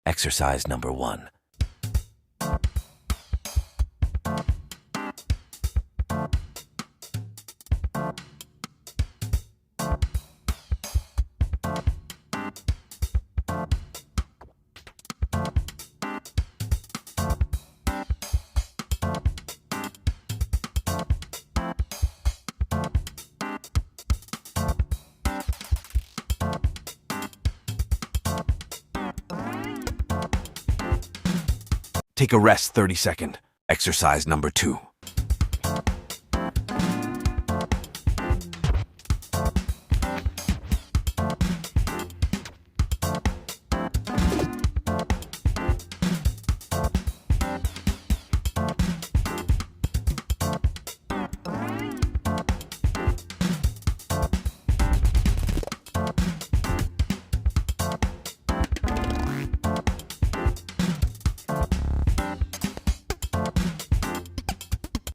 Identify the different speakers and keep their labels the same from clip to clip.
Speaker 1: Exercise number 1. Take a rest 30-second. Exercise number 2.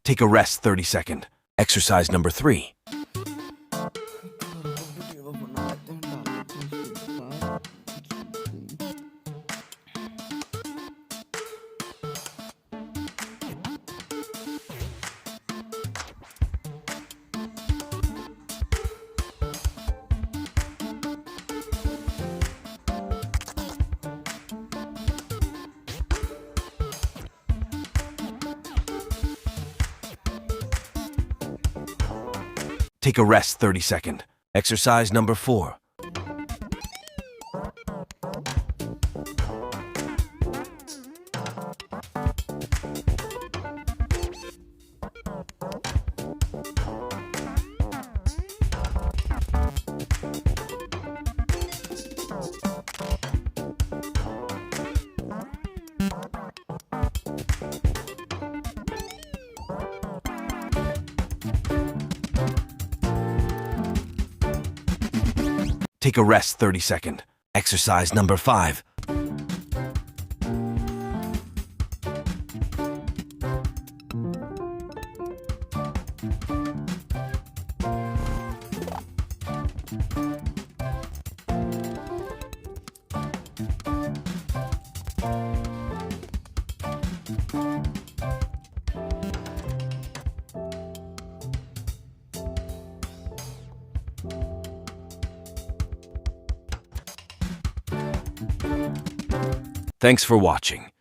Speaker 1: Take a rest 30-second. Exercise number 3. Take a rest 30-second. Exercise number 4. Take a rest 30-second. Exercise number 5. Thanks for watching.